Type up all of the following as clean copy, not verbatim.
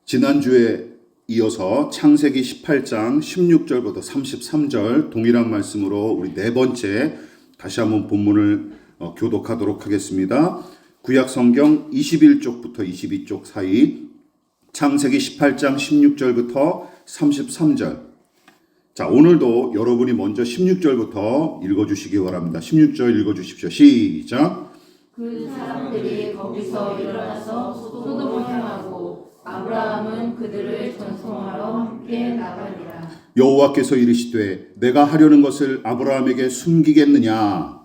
지난주에 이어서 창세기 18장 16절부터 33절 동일한 말씀으로 우리 네 번째 다시 한번 본문을 교독하도록 하겠습니다. 구약 성경 21쪽부터 22쪽 사이 창세기 18장 16절부터 33절. 자, 오늘도 여러분이 먼저 16절부터 읽어주시기 바랍니다. 16절 읽어주십시오. 시작. 그 사람들이 거기서 일어나서 소돔을 향하고 아브라함은 그들을 전송하러 함께 나가니라. 여호와께서 이르시되 내가 하려는 것을 아브라함에게 숨기겠느냐.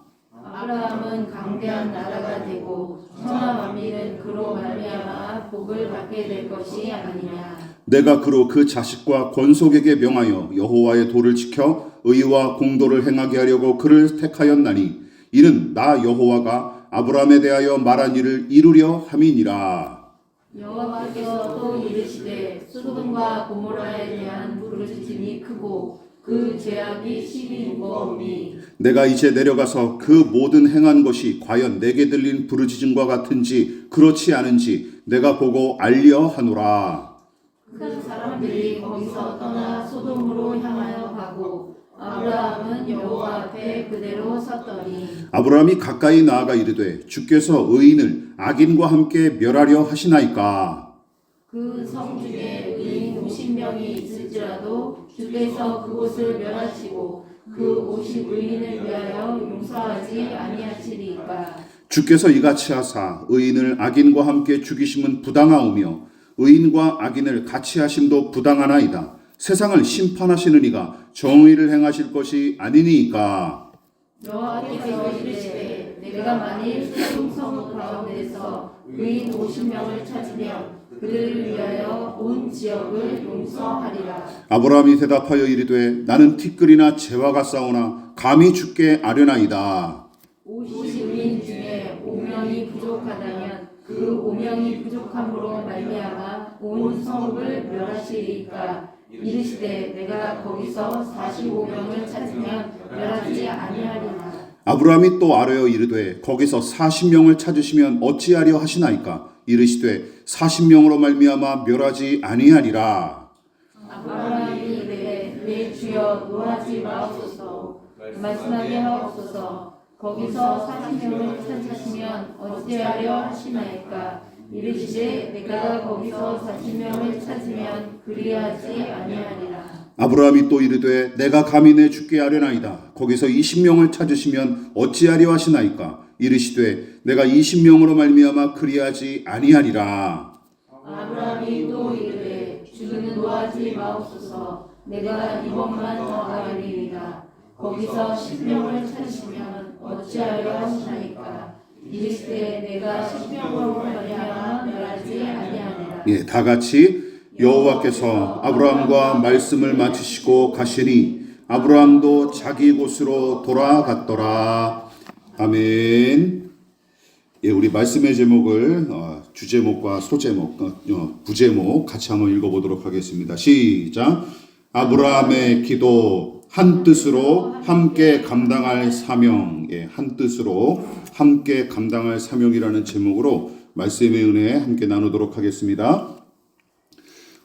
아브라함은 강대한 나라가 되고 천하 만민은 그로 말미암아 복을 받게 될 것이 아니냐. 내가 그로 그 자식과 권속에게 명하여 여호와의 도를 지켜 의와 공도를 행하게 하려고 그를 택하였나니 이는 나 여호와가 아브라함에 대하여 말한 일을 이루려 함이니라. 여호와께서 또 이르시되 소돔과 고모라에 대한 부르짖음이 크고 그 죄악이 심히 무거우니 내가 이제 내려가서 그 모든 행한 것이 과연 내게 들린 부르짖음과 같은지 그렇지 않은지 내가 보고 알려 하노라. 큰 사람들이 거기서 떠나 소돔으로 향하여 가고 아브라함은 여호와 앞에 그대로 섰더니 아브라함이 가까이 나아가 이르되 주께서 의인을 악인과 함께 멸하려 하시나이까. 그 성 중에 의인 50명이 있을지라도 주께서 그곳을 멸하시고 그 50의인을 위하여 용서하지 아니하시리까. 주께서 이같이 하사 의인을 악인과 함께 죽이심은 부당하오며 의인과 악인을 같이 하심도 부당하나이다. 세상을 심판하시는 이가 정의를 행하실 것이 아니니까. 여호와께서 이르시되 내가 만일 소돔 성 가운데서 의인 50명을 찾으면 그들을 위하여 온 지역을 용서하리라. 아브라함이 대답하여 이르되 나는 티끌이나 재화가 싸우나 감히 죽게 아뢰나이다. 50의인 중에 5명이 부족하다면 그 5명이 부족함으로 말미암아 온 성읍을 멸하시리까. 이르시되 내가 거기서 45명을 찾으면 멸하지 아니하리라. 아브라함이 또 아뢰어 이르되 거기서 40명을 찾으시면 어찌하려 하시나이까. 이르시되 40명으로 말미암아 멸하지 아니하리라. 아브라함이 이르되 내 주여 노하지 마옵소서. 말씀하게 하옵소서. 거기서 40명을 찾으시면 어찌하려 하시나이까. 이르시되 내가 거기서 40명을 찾으면 그리하지 아니하리라. 아브라함이 또 이르되 내가 감히 내 주께 아뢰나이다. 거기서 20명을 찾으시면 어찌하려 하시나이까. 이르시되 내가 20명으로 말미암아 그리하지 아니하리라. 아브라함이 또 이르되 주는 노하지 마옵소서. 내가 이번만 더 아뢰리이다. 거기서 10명을 찾으시면 어찌하려 하시나이까. 이르시되 내가 10명으로 말미암아 멸하지 아니하리라. 예, 다 같이 여호와께서 아브라함과 말씀을 마치시고 가시니 아브라함도 자기 곳으로 돌아갔더라. 아멘. 예, 우리 말씀의 제목을 주제목과 소제목, 부제목 같이 한번 읽어보도록 하겠습니다. 시작. 아브라함의 기도 한 뜻으로 함께 감당할 사명. 예, 한 뜻으로 함께 감당할 사명이라는 제목으로 말씀의 은혜 함께 나누도록 하겠습니다.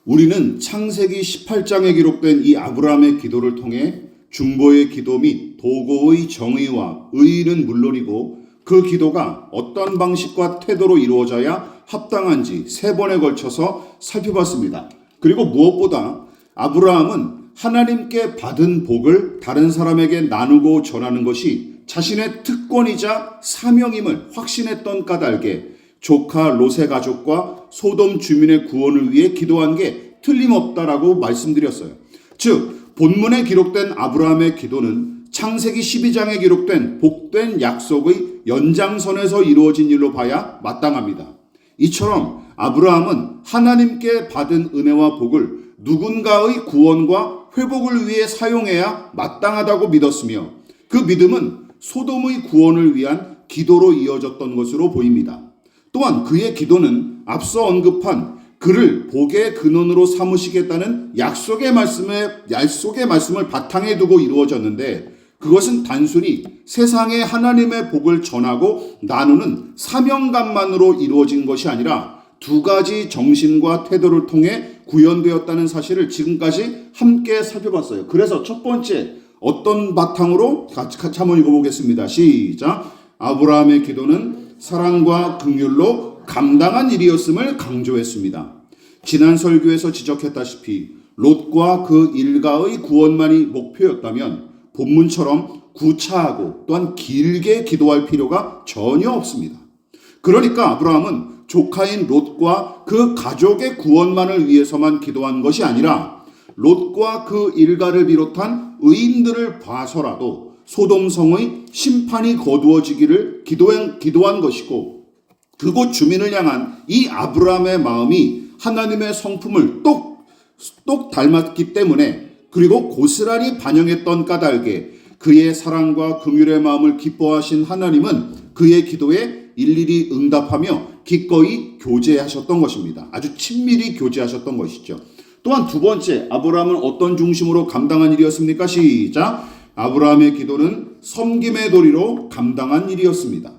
우리는 창세기 18장에 기록된 이 아브라함의 기도를 통해 중보의 기도 및 도고의 정의와 의의는 물론이고 그 기도가 어떤 방식과 태도로 이루어져야 합당한지 3번에 걸쳐서 살펴봤습니다. 그리고 무엇보다 아브라함은 하나님께 받은 복을 다른 사람에게 나누고 전하는 것이 자신의 특권이자 사명임을 확신했던 까닭에 조카 롯의 가족과 소돔 주민의 구원을 위해 기도한 게 틀림없다라고 말씀드렸어요. 즉 본문에 기록된 아브라함의 기도는 창세기 12장에 기록된 복된 약속의 연장선에서 이루어진 일로 봐야 마땅합니다. 이처럼 아브라함은 하나님께 받은 은혜와 복을 누군가의 구원과 회복을 위해 사용해야 마땅하다고 믿었으며 그 믿음은 소돔의 구원을 위한 기도로 이어졌던 것으로 보입니다. 또한 그의 기도는 앞서 언급한 그를 복의 근원으로 삼으시겠다는 약속의 말씀을 바탕에 두고 이루어졌는데 그것은 단순히 세상에 하나님의 복을 전하고 나누는 사명감만으로 이루어진 것이 아니라 두 가지 정신과 태도를 통해 구현되었다는 사실을 지금까지 함께 살펴봤어요. 그래서 첫 번째 어떤 바탕으로 같이 한번 읽어보겠습니다. 시작. 아브라함의 기도는 사랑과 긍휼로 감당한 일이었음을 강조했습니다. 지난 설교에서 지적했다시피 롯과 그 일가의 구원만이 목표였다면 본문처럼 구차하고 또한 길게 기도할 필요가 전혀 없습니다. 그러니까 아브라함은 조카인 롯과 그 가족의 구원만을 위해서만 기도한 것이 아니라 롯과 그 일가를 비롯한 의인들을 봐서라도 소돔성의 심판이 거두어지기를 기도한 것이고, 그곳 주민을 향한 이 아브라함의 마음이 하나님의 성품을 똑 닮았기 때문에, 그리고 고스란히 반영했던 까닭에 그의 사랑과 긍휼의 마음을 기뻐하신 하나님은 그의 기도에 일일이 응답하며 기꺼이 교제하셨던 것입니다. 아주 친밀히 교제하셨던 것이죠. 또한 두 번째, 아브라함은 어떤 중심으로 감당한 일이었습니까? 시작. 아브라함의 기도는 섬김의 도리로 감당한 일이었습니다.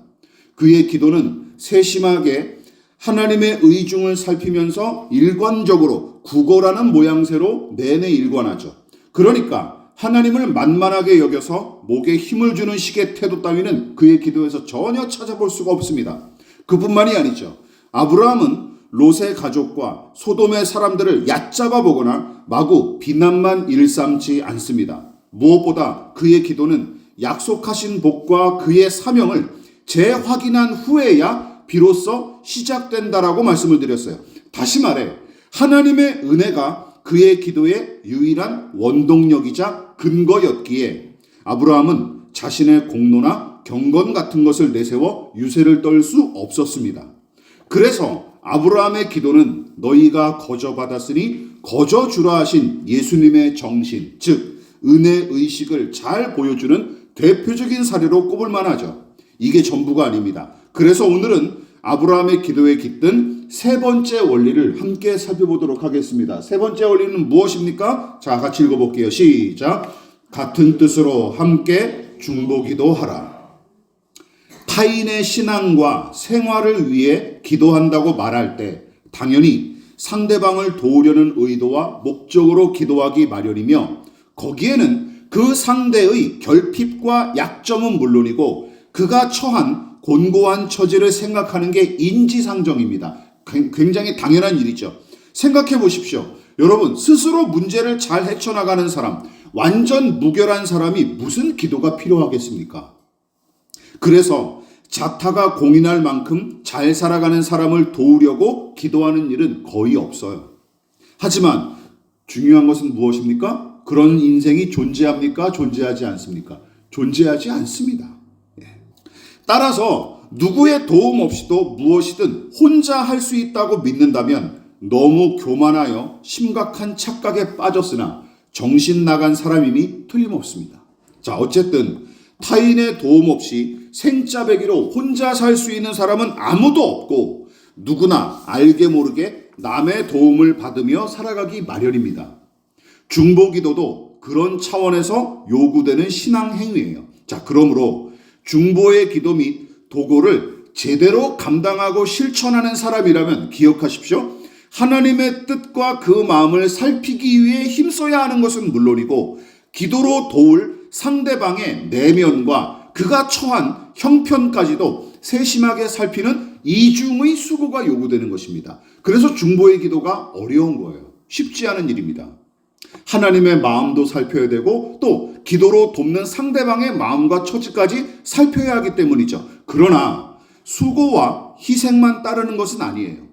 그의 기도는 세심하게 하나님의 의중을 살피면서 일관적으로 구걸하는 모양새로 내내 일관하죠. 그러니까 하나님을 만만하게 여겨서 목에 힘을 주는 식의 태도 따위는 그의 기도에서 전혀 찾아볼 수가 없습니다. 그뿐만이 아니죠. 아브라함은 롯의 가족과 소돔의 사람들을 얕잡아 보거나 마구 비난만 일삼지 않습니다. 무엇보다 그의 기도는 약속하신 복과 그의 사명을 재확인한 후에야 비로소 시작된다라고 말씀을 드렸어요. 다시 말해 하나님의 은혜가 그의 기도의 유일한 원동력이자 근거였기에 아브라함은 자신의 공로나 경건 같은 것을 내세워 유세를 떨 수 없었습니다. 그래서 아브라함의 기도는 너희가 거저 받았으니 거저 주라 하신 예수님의 정신, 즉 은혜 의식을 잘 보여주는 대표적인 사례로 꼽을 만하죠. 이게 전부가 아닙니다. 그래서 오늘은 아브라함의 기도에 깃든 세 번째 원리를 함께 살펴보도록 하겠습니다. 세 번째 원리는 무엇입니까? 자, 같이 읽어볼게요. 시작. 같은 뜻으로 함께 중보기도하라. 타인의 신앙과 생활을 위해 기도한다고 말할 때 당연히 상대방을 도우려는 의도와 목적으로 기도하기 마련이며, 거기에는 그 상대의 결핍과 약점은 물론이고 그가 처한 곤고한 처지를 생각하는 게 인지상정입니다. 굉장히 당연한 일이죠. 생각해 보십시오. 여러분, 스스로 문제를 잘 헤쳐나가는 사람, 완전 무결한 사람이 무슨 기도가 필요하겠습니까? 그래서 자타가 공인할 만큼 잘 살아가는 사람을 도우려고 기도하는 일은 거의 없어요. 하지만 중요한 것은 무엇입니까? 그런 인생이 존재합니까? 존재하지 않습니까? 존재하지 않습니다. 따라서 누구의 도움 없이도 무엇이든 혼자 할 수 있다고 믿는다면 너무 교만하여 심각한 착각에 빠졌으나 정신 나간 사람임이 틀림없습니다. 자, 어쨌든 타인의 도움 없이 생짜배기로 혼자 살 수 있는 사람은 아무도 없고 누구나 알게 모르게 남의 도움을 받으며 살아가기 마련입니다. 중보기도도 그런 차원에서 요구되는 신앙 행위예요. 자, 그러므로 중보의 기도 및 도고를 제대로 감당하고 실천하는 사람이라면 기억하십시오. 하나님의 뜻과 그 마음을 살피기 위해 힘써야 하는 것은 물론이고 기도로 도울 상대방의 내면과 그가 처한 형편까지도 세심하게 살피는 이중의 수고가 요구되는 것입니다. 그래서 중보의 기도가 어려운 거예요. 쉽지 않은 일입니다. 하나님의 마음도 살펴야 되고 또 기도로 돕는 상대방의 마음과 처지까지 살펴야 하기 때문이죠. 그러나 수고와 희생만 따르는 것은 아니에요.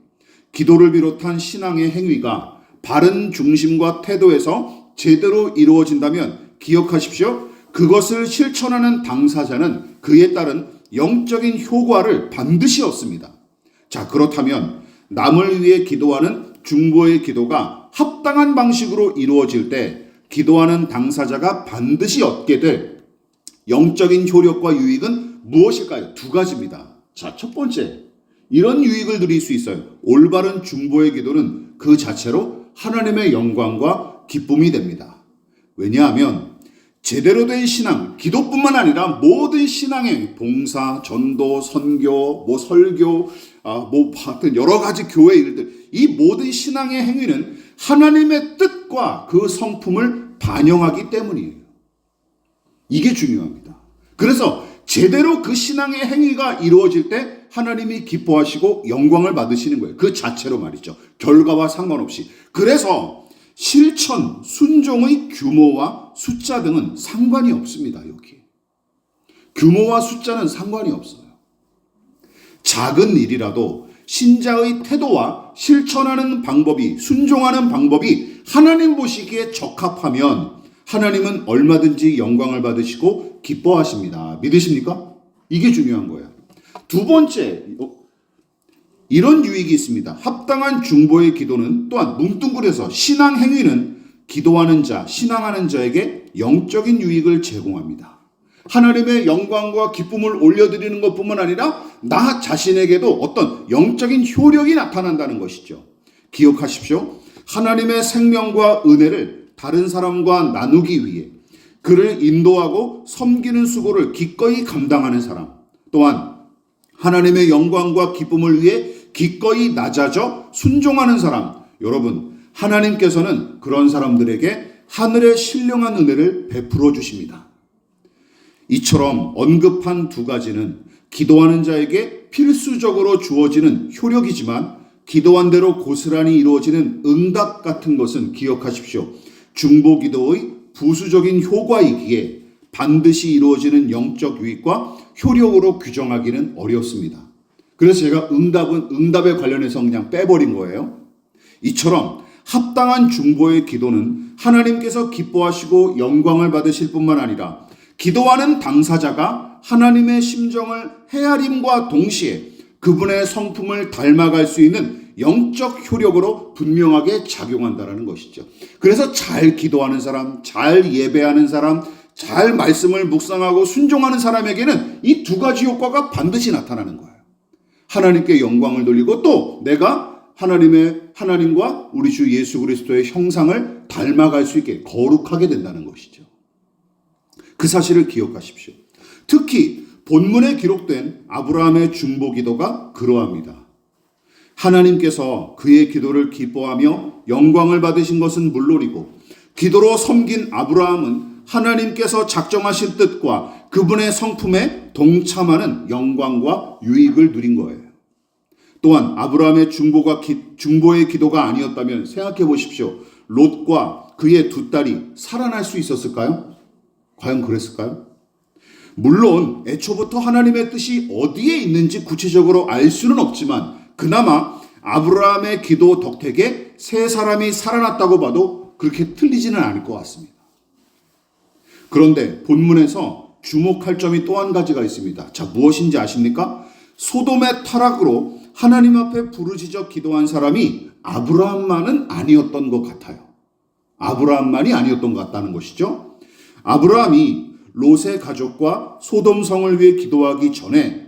기도를 비롯한 신앙의 행위가 바른 중심과 태도에서 제대로 이루어진다면 기억하십시오. 그것을 실천하는 당사자는 그에 따른 영적인 효과를 반드시 얻습니다. 자, 그렇다면 남을 위해 기도하는 중보의 기도가 합당한 방식으로 이루어질 때 기도하는 당사자가 반드시 얻게 될 영적인 효력과 유익은 무엇일까요? 두 가지입니다. 자, 첫 번째, 이런 유익을 누릴 수 있어요. 올바른 중보의 기도는 그 자체로 하나님의 영광과 기쁨이 됩니다. 왜냐하면 제대로 된 신앙, 기도뿐만 아니라 모든 신앙의 봉사, 전도, 선교, 설교, 하여튼 여러 가지 교회 일들, 이 모든 신앙의 행위는 하나님의 뜻과 그 성품을 반영하기 때문이에요. 이게 중요합니다. 그래서 제대로 그 신앙의 행위가 이루어질 때 하나님이 기뻐하시고 영광을 받으시는 거예요. 그 자체로 말이죠. 결과와 상관없이. 그래서 실천, 순종의 규모와 숫자 등은 상관이 없습니다. 여기. 규모와 숫자는 상관이 없어요. 작은 일이라도 신자의 태도와 실천하는 방법이, 순종하는 방법이 하나님 보시기에 적합하면 하나님은 얼마든지 영광을 받으시고 기뻐하십니다. 믿으십니까? 이게 중요한 거예요. 두 번째, 이런 유익이 있습니다. 합당한 중보의 기도는 또한 뭉뚱그려서 신앙 행위는 기도하는 자, 신앙하는 자에게 영적인 유익을 제공합니다. 하나님의 영광과 기쁨을 올려드리는 것뿐만 아니라 나 자신에게도 어떤 영적인 효력이 나타난다는 것이죠. 기억하십시오. 하나님의 생명과 은혜를 다른 사람과 나누기 위해 그를 인도하고 섬기는 수고를 기꺼이 감당하는 사람, 또한 하나님의 영광과 기쁨을 위해 기꺼이 낮아져 순종하는 사람, 여러분, 하나님께서는 그런 사람들에게 하늘의 신령한 은혜를 베풀어 주십니다. 이처럼 언급한 두 가지는 기도하는 자에게 필수적으로 주어지는 효력이지만 기도한 대로 고스란히 이루어지는 응답 같은 것은 기억하십시오. 중보기도의 부수적인 효과이기에 반드시 이루어지는 영적 유익과 효력으로 규정하기는 어렵습니다. 그래서 제가 응답에 관련해서 그냥 빼버린 거예요. 이처럼 합당한 중보의 기도는 하나님께서 기뻐하시고 영광을 받으실 뿐만 아니라 기도하는 당사자가 하나님의 심정을 헤아림과 동시에 그분의 성품을 닮아갈 수 있는 영적 효력으로 분명하게 작용한다는 것이죠. 그래서 잘 기도하는 사람, 잘 예배하는 사람, 잘 말씀을 묵상하고 순종하는 사람에게는 이 두 가지 효과가 반드시 나타나는 거예요. 하나님께 영광을 돌리고 또 내가 하나님과 우리 주 예수 그리스도의 형상을 닮아갈 수 있게 거룩하게 된다는 것이죠. 그 사실을 기억하십시오. 특히 본문에 기록된 아브라함의 중보 기도가 그러합니다. 하나님께서 그의 기도를 기뻐하며 영광을 받으신 것은 물론이고 기도로 섬긴 아브라함은 하나님께서 작정하신 뜻과 그분의 성품에 동참하는 영광과 유익을 누린 거예요. 또한 아브라함의 중보의 기도가 아니었다면 생각해 보십시오. 롯과 그의 두 딸이 살아날 수 있었을까요? 과연 그랬을까요? 물론 애초부터 하나님의 뜻이 어디에 있는지 구체적으로 알 수는 없지만 그나마 아브라함의 기도 덕택에 세 사람이 살아났다고 봐도 그렇게 틀리지는 않을 것 같습니다. 그런데 본문에서 주목할 점이 또 한 가지가 있습니다. 자, 무엇인지 아십니까? 소돔의 타락으로 하나님 앞에 부르짖어 기도한 사람이 아브라함만은 아니었던 것 같아요. 아브라함만이 아니었던 것 같다는 것이죠. 아브라함이 롯의 가족과 소돔 성을 위해 기도하기 전에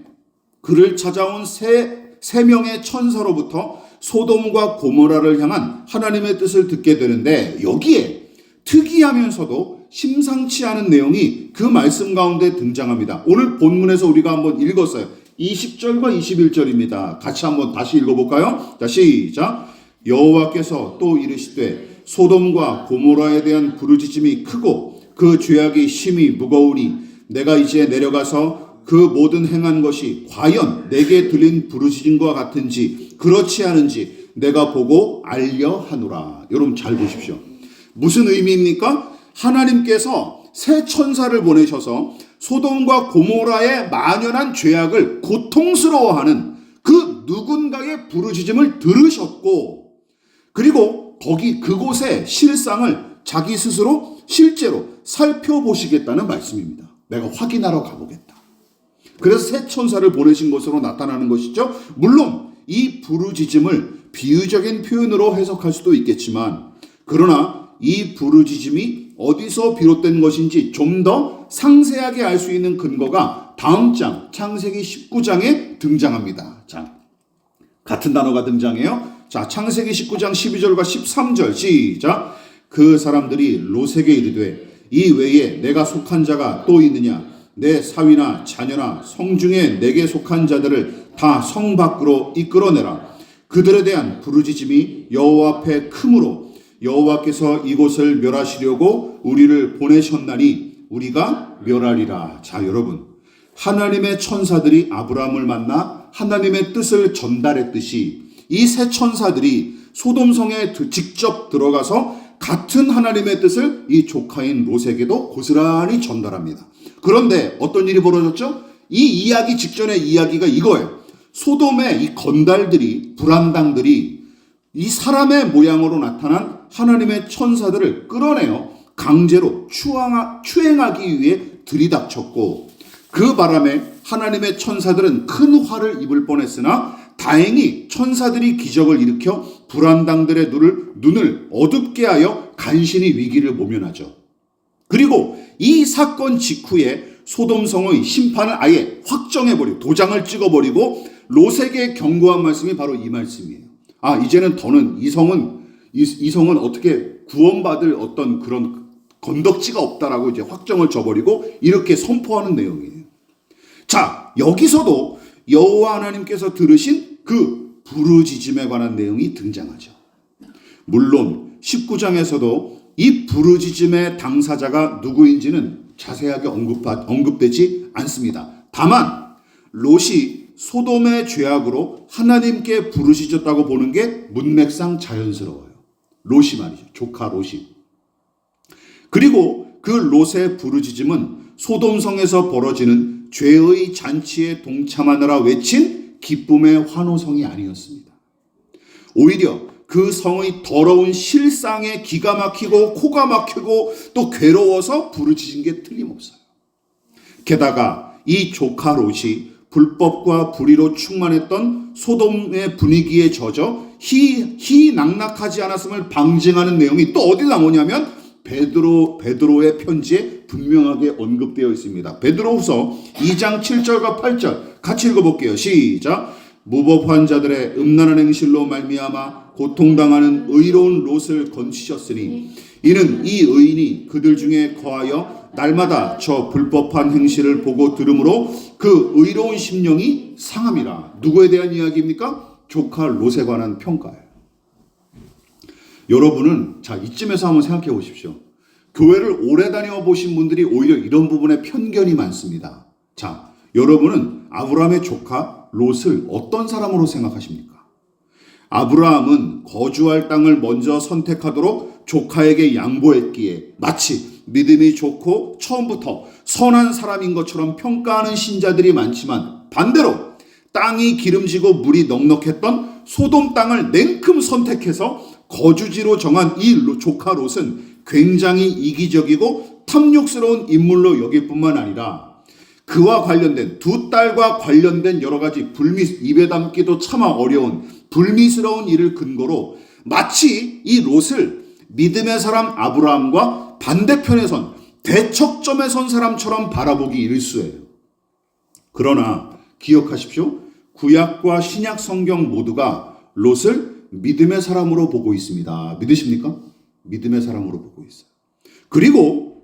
그를 찾아온 세 명의 천사로부터 소돔과 고모라를 향한 하나님의 뜻을 듣게 되는데 여기에 특이하면서도 심상치 않은 내용이 그 말씀 가운데 등장합니다. 오늘 본문에서 우리가 한번 읽었어요. 20절과 21절입니다. 같이 한번 다시 읽어볼까요? 자, 시작. 여호와께서 또 이르시되 소돔과 고모라에 대한 부르짖음이 크고 그 죄악이 심히 무거우니 내가 이제 내려가서 그 모든 행한 것이 과연 내게 들린 부르짖음과 같은지 그렇지 않은지 내가 보고 알려 하노라. 여러분 잘 보십시오. 무슨 의미입니까? 하나님께서 새 천사를 보내셔서 소돔과 고모라의 만연한 죄악을 고통스러워하는 그 누군가의 부르짖음을 들으셨고 그리고 그곳의 실상을 자기 스스로 실제로 살펴보시겠다는 말씀입니다. 내가 확인하러 가보겠다. 그래서 새 천사를 보내신 것으로 나타나는 것이죠. 물론 이 부르짖음을 비유적인 표현으로 해석할 수도 있겠지만 그러나 이 부르짖음이 어디서 비롯된 것인지 좀 더 상세하게 알 수 있는 근거가 다음 장 창세기 19장에 등장합니다. 자, 같은 단어가 등장해요. 자, 창세기 19장 12절과 13절 시작. 그 사람들이 롯에게 이르되 이 외에 내가 속한 자가 또 있느냐? 내 사위나 자녀나 성중에 내게 속한 자들을 다 성 밖으로 이끌어내라. 그들에 대한 부르짖음이 여호와 앞에 크므로 여호와께서 이곳을 멸하시려고 우리를 보내셨나니 우리가 멸하리라. 자, 여러분, 하나님의 천사들이 아브라함을 만나 하나님의 뜻을 전달했듯이 이 세 천사들이 소돔성에 직접 들어가서 같은 하나님의 뜻을 이 조카인 롯에게도 고스란히 전달합니다. 그런데 어떤 일이 벌어졌죠? 이 이야기 직전의 이야기가 이거예요. 소돔의 이 건달들이, 불안당들이 이 사람의 모양으로 나타난 하나님의 천사들을 끌어내어 강제로 추행하기 위해 들이닥쳤고, 그 바람에 하나님의 천사들은 큰 화를 입을 뻔했으나 다행히 천사들이 기적을 일으켜 불안당들의 눈을 어둡게 하여 간신히 위기를 모면하죠. 그리고 이 사건 직후에 소돔성의 심판을 아예 확정해버리고 도장을 찍어버리고 롯에게 경고한 말씀이 바로 이 말씀이에요. 아, 이제는 더는 이 성은 어떻게 구원받을 어떤 그런 건덕지가 없다라고 이제 확정을 줘버리고 이렇게 선포하는 내용이에요. 자, 여기서도 여호와 하나님께서 들으신 그 부르짖음에 관한 내용이 등장하죠. 물론 19장에서도 이 부르짖음의 당사자가 누구인지는 자세하게 언급되지 않습니다. 다만 롯이 소돔의 죄악으로 하나님께 부르짖었다고 보는 게 문맥상 자연스러워요. 롯이 말이죠. 조카 롯이. 그리고 그 롯의 부르짖음은 소돔성에서 벌어지는 죄의 잔치에 동참하느라 외친 기쁨의 환호성이 아니었습니다. 오히려 그 성의 더러운 실상에 기가 막히고 코가 막히고 또 괴로워서 부르짖은 게 틀림없어요. 게다가 이 조카 롯이 불법과 불의로 충만했던 소돔의 분위기에 젖어 희낙낙하지 않았음을 방증하는 내용이 또 어디 나오냐면 베드로의 편지에 분명하게 언급되어 있습니다. 베드로후서 2장 7절과 8절 같이 읽어볼게요. 시작. 무법한 자들의 음란한 행실로 말미암아 고통당하는 의로운 롯을 건지셨으니 이는 이 의인이 그들 중에 거하여 날마다 저 불법한 행실을 보고 들으므로 그 의로운 심령이 상함이라. 누구에 대한 이야기입니까? 조카 롯에 관한 평가예요. 여러분은 자, 이쯤에서 한번 생각해 보십시오. 교회를 오래 다녀 보신 분들이 오히려 이런 부분에 편견이 많습니다. 자, 여러분은 아브라함의 조카 롯을 어떤 사람으로 생각하십니까? 아브라함은 거주할 땅을 먼저 선택하도록 조카에게 양보했기에 마치 믿음이 좋고 처음부터 선한 사람인 것처럼 평가하는 신자들이 많지만, 반대로 땅이 기름지고 물이 넉넉했던 소돔 땅을 냉큼 선택해서 거주지로 정한 이 조카 롯은 굉장히 이기적이고 탐욕스러운 인물로 여길 뿐만 아니라 그와 관련된 두 딸과 관련된 여러 가지 입에 담기도 차마 어려운 불미스러운 일을 근거로 마치 이 롯을 믿음의 사람 아브라함과 반대편에 선 대척점에 선 사람처럼 바라보기 일쑤예요. 그러나 기억하십시오. 구약과 신약 성경 모두가 롯을 믿음의 사람으로 보고 있습니다. 믿으십니까? 믿음의 사람으로 보고 있어요. 그리고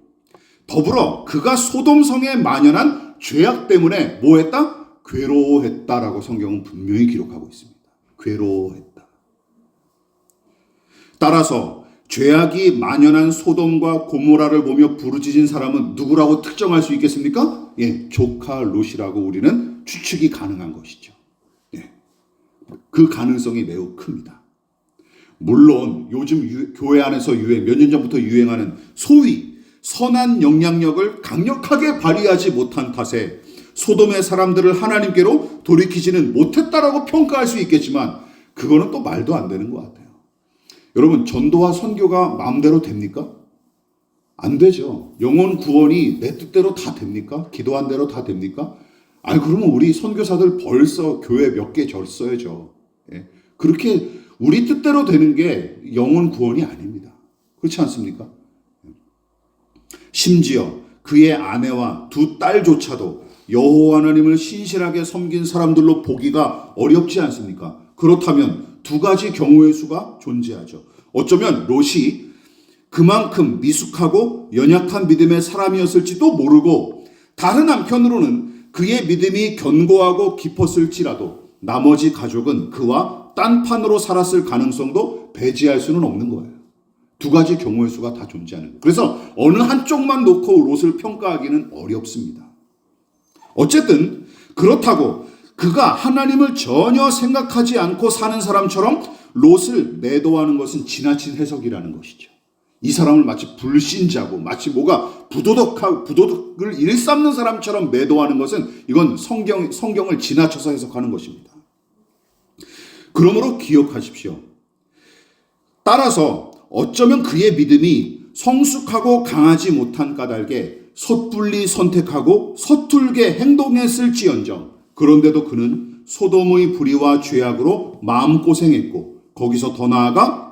더불어 그가 소돔성에 만연한 죄악 때문에 뭐했다? 괴로워했다라고 성경은 분명히 기록하고 있습니다. 괴로워했다. 따라서 죄악이 만연한 소돔과 고모라를 보며 부르짖은 사람은 누구라고 특정할 수 있겠습니까? 예, 조카 롯이라고 우리는 추측이 가능한 것이죠. 예, 그 가능성이 매우 큽니다. 물론 요즘 교회 안에서 몇 년 전부터 유행하는 소위 선한 영향력을 강력하게 발휘하지 못한 탓에 소돔의 사람들을 하나님께로 돌이키지는 못했다라고 평가할 수 있겠지만, 그거는 또 말도 안 되는 것 같아요. 여러분, 전도와 선교가 마음대로 됩니까? 안 되죠. 영혼 구원이 내 뜻대로 다 됩니까? 기도한 대로 다 됩니까? 아니, 그러면 우리 선교사들 벌써 교회 몇 개 졌어야죠. 예. 그렇게 우리 뜻대로 되는 게 영혼 구원이 아닙니다. 그렇지 않습니까? 심지어 그의 아내와 두 딸조차도 여호와 하나님을 신실하게 섬긴 사람들로 보기가 어렵지 않습니까? 그렇다면 두 가지 경우의 수가 존재하죠. 어쩌면 롯이 그만큼 미숙하고 연약한 믿음의 사람이었을지도 모르고, 다른 한편으로는 그의 믿음이 견고하고 깊었을지라도 나머지 가족은 그와 딴판으로 살았을 가능성도 배제할 수는 없는 거예요. 두 가지 경우의 수가 다 존재하는 거예요. 그래서 어느 한쪽만 놓고 롯을 평가하기는 어렵습니다. 어쨌든 그렇다고 그가 하나님을 전혀 생각하지 않고 사는 사람처럼 롯을 매도하는 것은 지나친 해석이라는 것이죠. 이 사람을 마치 불신자고 마치 뭐가 부도덕을 일삼는 사람처럼 매도하는 것은 이건 성경을 지나쳐서 해석하는 것입니다. 그러므로 기억하십시오. 따라서 어쩌면 그의 믿음이 성숙하고 강하지 못한 까닭에 섣불리 선택하고 서툴게 행동했을지언정, 그런데도 그는 소돔의 불의와 죄악으로 마음고생했고 거기서 더 나아가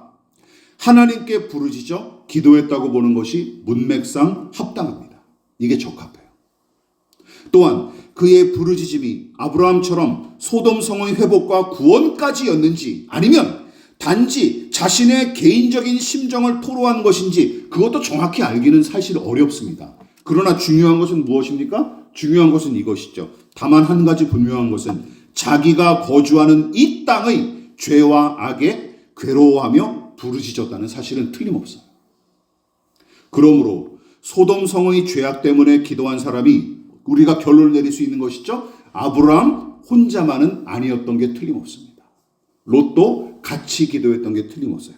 하나님께 부르짖어 기도했다고 보는 것이 문맥상 합당합니다. 이게 적합해요. 또한 그의 부르짖음이 아브라함처럼 소돔 성의 회복과 구원까지였는지 아니면 단지 자신의 개인적인 심정을 토로한 것인지 그것도 정확히 알기는 사실 어렵습니다. 그러나 중요한 것은 무엇입니까? 중요한 것은 이것이죠. 다만 한 가지 분명한 것은 자기가 거주하는 이 땅의 죄와 악에 괴로워하며 부르짖었다는 사실은 틀림없어요. 그러므로 소돔 성의 죄악 때문에 기도한 사람이 우리가 결론을 내릴 수 있는 것이죠. 아브라함 혼자만은 아니었던 게 틀림없습니다. 롯도 같이 기도했던 게 틀림없어요.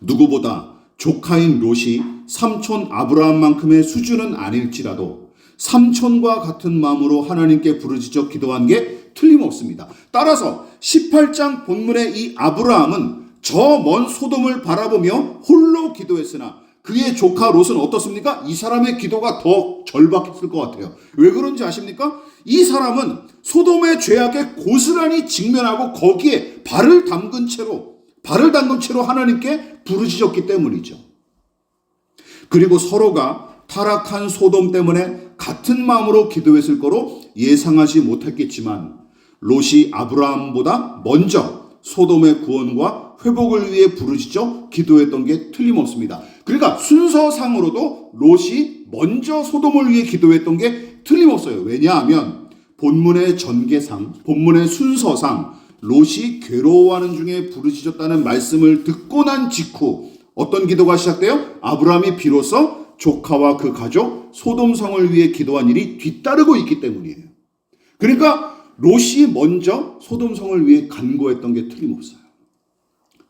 누구보다 조카인 롯이 삼촌 아브라함만큼의 수준은 아닐지라도 삼촌과 같은 마음으로 하나님께 부르짖어 기도한 게 틀림없습니다. 따라서 18장 본문의 이 아브라함은 저 먼 소돔을 바라보며 홀로 기도했으나 그의 조카 롯은 어떻습니까? 이 사람의 기도가 더 절박했을 것 같아요. 왜 그런지 아십니까? 이 사람은 소돔의 죄악에 고스란히 직면하고 거기에 발을 담근 채로 하나님께 부르짖었기 때문이죠. 그리고 서로가 타락한 소돔 때문에 같은 마음으로 기도했을 거로 예상하지 못했겠지만 롯이 아브라함보다 먼저 소돔의 구원과 회복을 위해 부르짖어 기도했던 게 틀림없습니다. 그러니까 순서상으로도 롯이 먼저 소돔을 위해 기도했던 게 틀림없어요. 왜냐하면 본문의 전개상, 본문의 순서상 롯이 괴로워하는 중에 부르짖었다는 말씀을 듣고 난 직후 어떤 기도가 시작돼요? 아브라함이 비로소 조카와 그 가족 소돔성을 위해 기도한 일이 뒤따르고 있기 때문이에요. 그러니까 롯이 먼저 소돔성을 위해 간구했던 게 틀림없어요.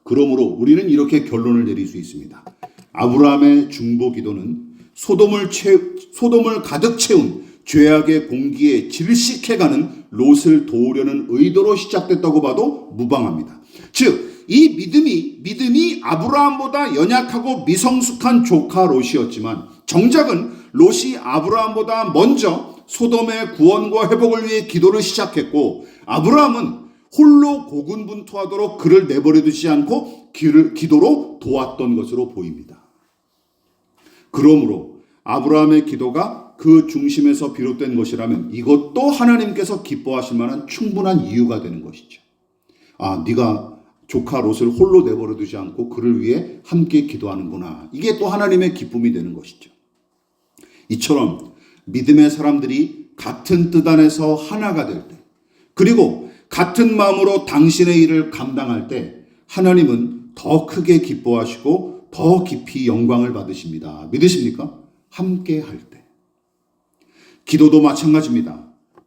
그러므로 우리는 이렇게 결론을 내릴 수 있습니다. 아브라함의 중보 기도는 소돔을 가득 채운 죄악의 공기에 질식해가는 롯을 도우려는 의도로 시작됐다고 봐도 무방합니다. 즉 이 믿음이 아브라함보다 연약하고 미성숙한 조카 롯이었지만 정작은 롯이 아브라함보다 먼저 소돔의 구원과 회복을 위해 기도를 시작했고 아브라함은 홀로 고군분투하도록 그를 내버려 두지 않고 기도로 도왔던 것으로 보입니다. 그러므로 아브라함의 기도가 그 중심에서 비롯된 것이라면 이것도 하나님께서 기뻐하실 만한 충분한 이유가 되는 것이죠. 네가 조카 롯을 홀로 내버려 두지 않고 그를 위해 함께 기도하는구나. 이게 또 하나님의 기쁨이 되는 것이죠. 이처럼 믿음의 사람들이 같은 뜻 안에서 하나가 될 때, 그리고 같은 마음으로 당신의 일을 감당할 때 하나님은 더 크게 기뻐하시고 더 깊이 영광을 받으십니다. 믿으십니까? 함께 할 때. 기도도 마찬가지입니다.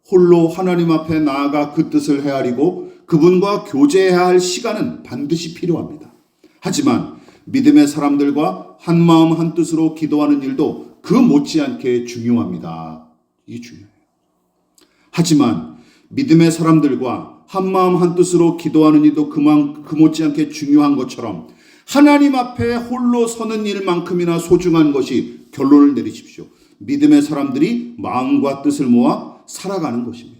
홀로 하나님 앞에 나아가 그 뜻을 헤아리고 그분과 교제해야 할 시간은 반드시 필요합니다. 하지만 믿음의 사람들과 한 마음 한 뜻으로 기도하는 일도 그 못지않게 중요합니다. 이게 중요해요. 하지만 믿음의 사람들과 한 마음 한 뜻으로 기도하는 일도 그 못지않게 중요한 것처럼 하나님 앞에 홀로 서는 일만큼이나 소중한 것이, 결론을 내리십시오, 믿음의 사람들이 마음과 뜻을 모아 살아가는 것입니다.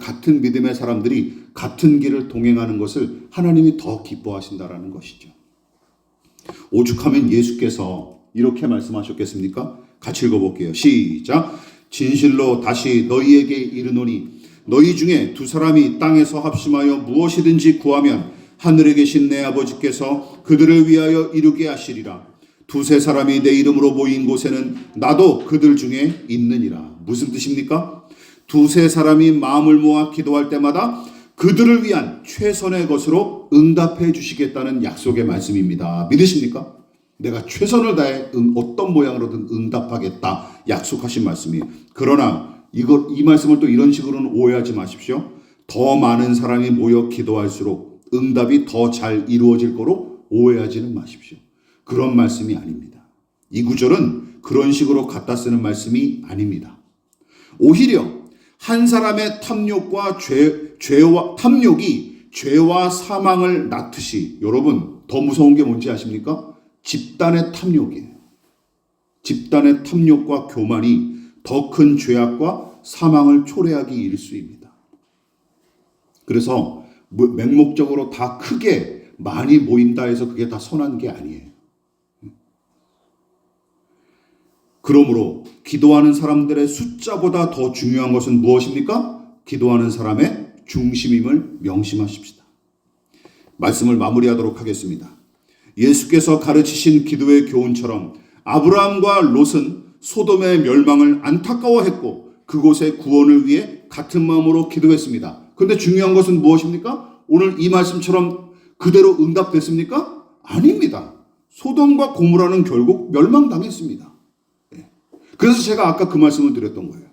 같은 믿음의 사람들이 같은 길을 동행하는 것을 하나님이 더 기뻐하신다라는 것이죠. 오죽하면 예수께서 이렇게 말씀하셨겠습니까? 같이 읽어볼게요. 시작. 진실로 다시 너희에게 이르노니 너희 중에 두 사람이 땅에서 합심하여 무엇이든지 구하면 하늘에 계신 내 아버지께서 그들을 위하여 이루게 하시리라. 두세 사람이 내 이름으로 모인 곳에는 나도 그들 중에 있느니라. 무슨 뜻입니까? 두세 사람이 마음을 모아 기도할 때마다 그들을 위한 최선의 것으로 응답해 주시겠다는 약속의 말씀입니다. 믿으십니까? 내가 최선을 다해 어떤 모양으로든 응답하겠다 약속하신 말씀이에요. 그러나 이 말씀을 또 이런 식으로는 오해하지 마십시오. 더 많은 사람이 모여 기도할수록 응답이 더 잘 이루어질 거로 오해하지는 마십시오. 그런 말씀이 아닙니다. 이 구절은 그런 식으로 갖다 쓰는 말씀이 아닙니다. 오히려 한 사람의 탐욕과 탐욕이 죄와 사망을 낳듯이, 여러분 더 무서운 게 뭔지 아십니까? 집단의 탐욕이에요. 집단의 탐욕과 교만이 더 큰 죄악과 사망을 초래하기 일쑤입니다. 그래서 맹목적으로 다 크게 많이 모인다 해서 그게 다 선한 게 아니에요. 그러므로 기도하는 사람들의 숫자보다 더 중요한 것은 무엇입니까? 기도하는 사람의 중심임을 명심하십시다. 말씀을 마무리하도록 하겠습니다. 예수께서 가르치신 기도의 교훈처럼 아브라함과 롯은 소돔의 멸망을 안타까워했고 그곳의 구원을 위해 같은 마음으로 기도했습니다. 그런데 중요한 것은 무엇입니까? 오늘 이 말씀처럼 그대로 응답됐습니까? 아닙니다. 소돔과 고모라는 결국 멸망당했습니다. 그래서 제가 아까 그 말씀을 드렸던 거예요.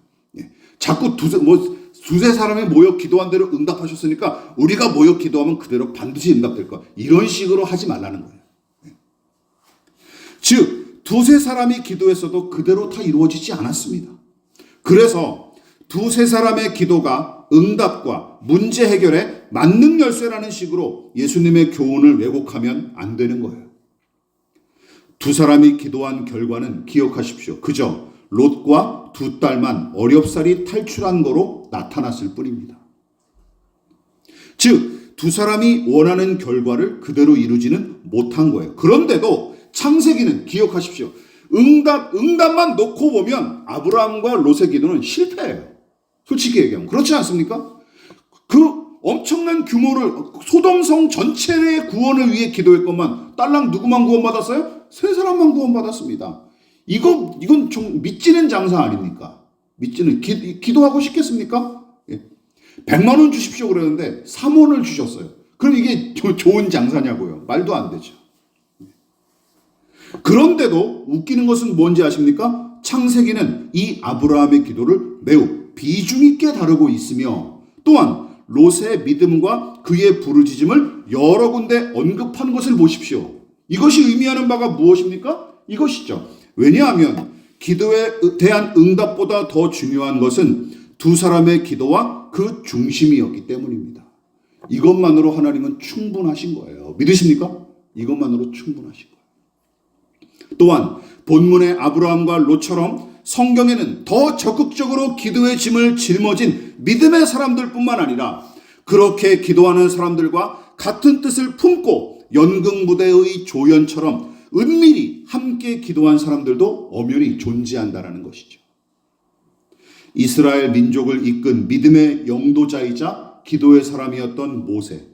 자꾸 두세 사람이 모여 기도한 대로 응답하셨으니까 우리가 모여 기도하면 그대로 반드시 응답될 거야. 이런 식으로 하지 말라는 거예요. 즉 두세 사람이 기도했어도 그대로 다 이루어지지 않았습니다. 그래서 두세 사람의 기도가 응답과 문제 해결의 만능 열쇠라는 식으로 예수님의 교훈을 왜곡하면 안 되는 거예요. 두 사람이 기도한 결과는 기억하십시오. 그저 롯과 두 딸만 어렵사리 탈출한 거로 나타났을 뿐입니다. 즉, 두 사람이 원하는 결과를 그대로 이루지는 못한 거예요. 그런데도 창세기는 기억하십시오. 응답만 놓고 보면 아브라함과 롯의 기도는 실패예요. 솔직히 얘기하면. 그렇지 않습니까? 그 엄청난 규모를 소돔성 전체의 구원을 위해 기도했건만 딸랑 누구만 구원받았어요? 세 사람만 구원받았습니다. 이건 좀 믿지는 장사 아닙니까? 믿지는 기도하고 싶겠습니까? 100만 원 주십시오 그러는데 3원을 주셨어요. 그럼 이게 좋은 장사냐고요? 말도 안 되죠. 그런데도 웃기는 것은 뭔지 아십니까? 창세기는 이 아브라함의 기도를 매우 비중 있게 다루고 있으며 또한 롯의 믿음과 그의 부르짖음을 여러 군데 언급하는 것을 보십시오. 이것이 의미하는 바가 무엇입니까? 이것이죠. 왜냐하면 기도에 대한 응답보다 더 중요한 것은 두 사람의 기도와 그 중심이었기 때문입니다. 이것만으로 하나님은 충분하신 거예요. 믿으십니까? 이것만으로 충분하신 거예요. 또한 본문의 아브라함과 롯처럼 성경에는 더 적극적으로 기도의 짐을 짊어진 믿음의 사람들뿐만 아니라 그렇게 기도하는 사람들과 같은 뜻을 품고 연극무대의 조연처럼 은밀히 함께 기도한 사람들도 엄연히 존재한다는 것이죠. 이스라엘 민족을 이끈 믿음의 영도자이자 기도의 사람이었던 모세,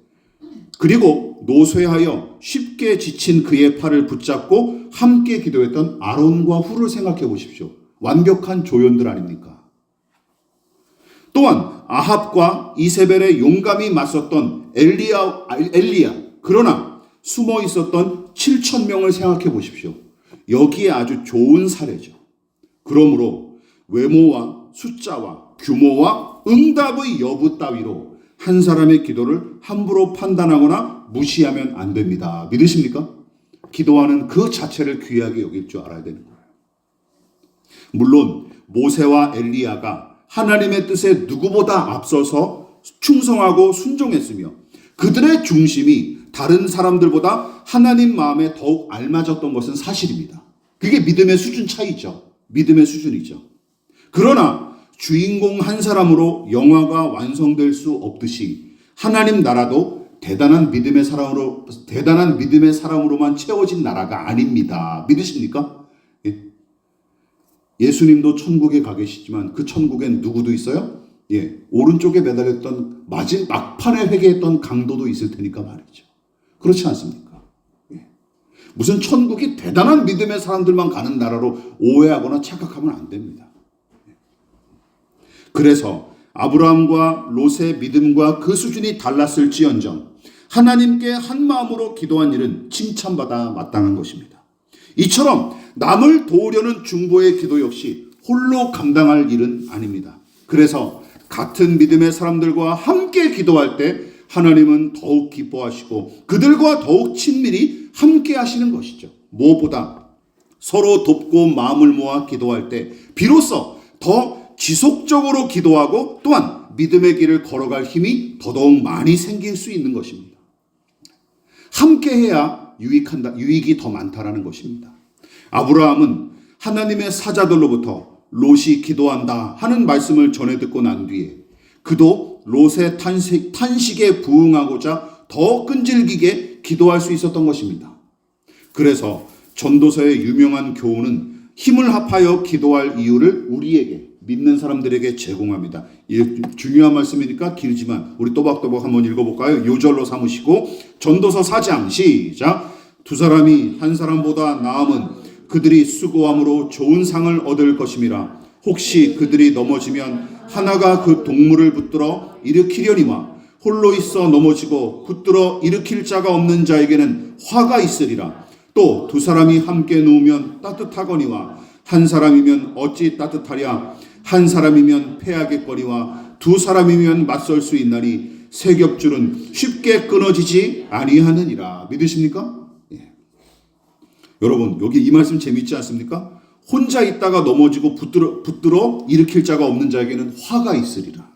그리고 노쇠하여 쉽게 지친 그의 팔을 붙잡고 함께 기도했던 아론과 훌을 생각해 보십시오. 완벽한 조연들 아닙니까? 또한 아합과 이세벨의 용감히 맞섰던 엘리야, 그러나 숨어 있었던 7,000명을 생각해 보십시오. 여기에 아주 좋은 사례죠. 그러므로 외모와 숫자와 규모와 응답의 여부 따위로 한 사람의 기도를 함부로 판단하거나 무시하면 안 됩니다. 믿으십니까? 기도하는 그 자체를 귀하게 여길 줄 알아야 되는 거예요. 물론 모세와 엘리야가 하나님의 뜻에 누구보다 앞서서 충성하고 순종했으며 그들의 중심이 다른 사람들보다 하나님 마음에 더욱 알맞았던 것은 사실입니다. 그게 믿음의 수준 차이죠. 믿음의 수준이죠. 그러나 주인공 한 사람으로 영화가 완성될 수 없듯이 하나님 나라도 대단한 믿음의 사람으로만 채워진 나라가 아닙니다. 믿으십니까? 예수님도 천국에 가 계시지만 그 천국엔 누구도 있어요? 오른쪽에 매달렸던 막판에 회개했던 강도도 있을 테니까 말이죠. 그렇지 않습니까? 무슨 천국이 대단한 믿음의 사람들만 가는 나라로 오해하거나 착각하면 안 됩니다. 그래서 아브라함과 롯의 믿음과 그 수준이 달랐을지언정 하나님께 한 마음으로 기도한 일은 칭찬받아 마땅한 것입니다. 이처럼 남을 도우려는 중보의 기도 역시 홀로 감당할 일은 아닙니다. 그래서 같은 믿음의 사람들과 함께 기도할 때 하나님은 더욱 기뻐하시고 그들과 더욱 친밀히 함께 하시는 것이죠. 무엇보다 서로 돕고 마음을 모아 기도할 때 비로소 더 지속적으로 기도하고 또한 믿음의 길을 걸어갈 힘이 더더욱 많이 생길 수 있는 것입니다. 함께 해야 유익이 더 많다라는 것입니다. 아브라함은 하나님의 사자들로부터 롯이 기도한다 하는 말씀을 전해 듣고 난 뒤에 그도 롯의 탄식에 부응하고자 더 끈질기게 기도할 수 있었던 것입니다. 그래서 전도서의 유명한 교훈은 힘을 합하여 기도할 이유를 우리에게 믿는 사람들에게 제공합니다. 중요한 말씀이니까 길지만 우리 또박또박 한번 읽어볼까요? 요절로 삼으시고 전도서 4장 시작. 두 사람이 한 사람보다 나음은 그들이 수고함으로 좋은 상을 얻을 것임이라. 혹시 그들이 넘어지면 하나가 그 동물을 붙들어 일으키려니와 홀로 있어 넘어지고 붙들어 일으킬 자가 없는 자에게는 화가 있으리라. 또 두 사람이 함께 누우면 따뜻하거니와 한 사람이면 어찌 따뜻하랴. 한 사람이면 패하겠거니와 두 사람이면 맞설 수 있나니 세 겹줄은 쉽게 끊어지지 아니하느니라. 믿으십니까? 예. 여러분 여기 이 말씀 재밌지 않습니까? 혼자 있다가 넘어지고 붙들어 일으킬 자가 없는 자에게는 화가 있으리라.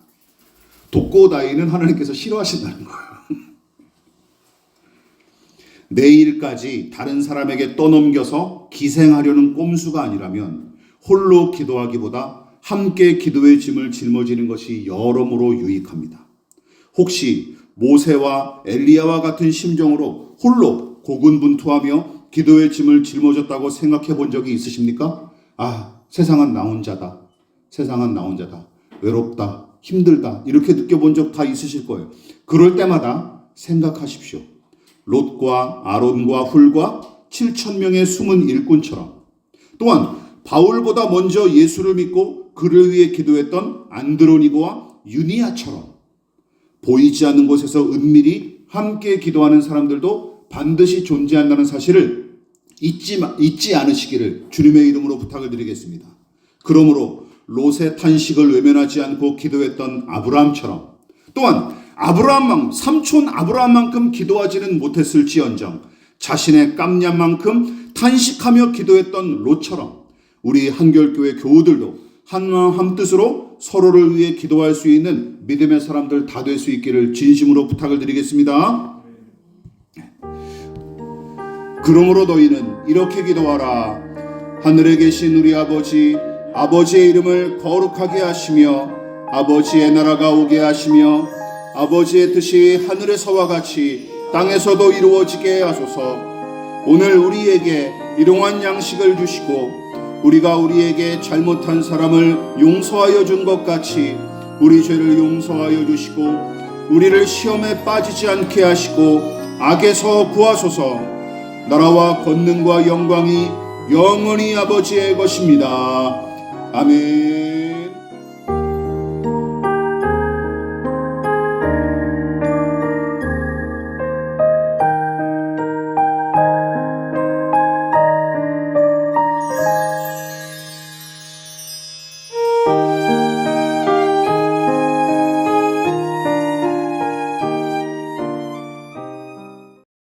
독고다이는 하나님께서 싫어하신다는 거예요. 내일까지 다른 사람에게 떠넘겨서 기생하려는 꼼수가 아니라면 홀로 기도하기보다 함께 기도의 짐을 짊어지는 것이 여러모로 유익합니다. 혹시 모세와 엘리야와 같은 심정으로 홀로 고군분투하며 기도의 짐을 짊어졌다고 생각해 본 적이 있으십니까? 세상은 나 혼자다. 세상은 나 혼자다. 외롭다. 힘들다. 이렇게 느껴본 적 다 있으실 거예요. 그럴 때마다 생각하십시오. 롯과 아론과 훌과 7,000명의 숨은 일꾼처럼 또한 바울보다 먼저 예수를 믿고 그를 위해 기도했던 안드로니고와 유니아처럼 보이지 않는 곳에서 은밀히 함께 기도하는 사람들도 반드시 존재한다는 사실을 잊지 않으시기를 주님의 이름으로 부탁을 드리겠습니다. 그러므로 롯의 탄식을 외면하지 않고 기도했던 아브라함처럼 또한 삼촌 아브라함만큼 기도하지는 못했을지언정 자신의 깜냥만큼 탄식하며 기도했던 롯처럼 우리 한결교회 교우들도 한마음 한뜻으로 서로를 위해 기도할 수 있는 믿음의 사람들 다 될 수 있기를 진심으로 부탁을 드리겠습니다. 그러므로 너희는 이렇게 기도하라. 하늘에 계신 우리 아버지, 아버지의 이름을 거룩하게 하시며 아버지의 나라가 오게 하시며 아버지의 뜻이 하늘에서와 같이 땅에서도 이루어지게 하소서. 오늘 우리에게 일용할 양식을 주시고 우리가 우리에게 잘못한 사람을 용서하여 준 것 같이 우리 죄를 용서하여 주시고 우리를 시험에 빠지지 않게 하시고 악에서 구하소서. 나라와 권능과 영광이 영원히 아버지의 것입니다. 아멘.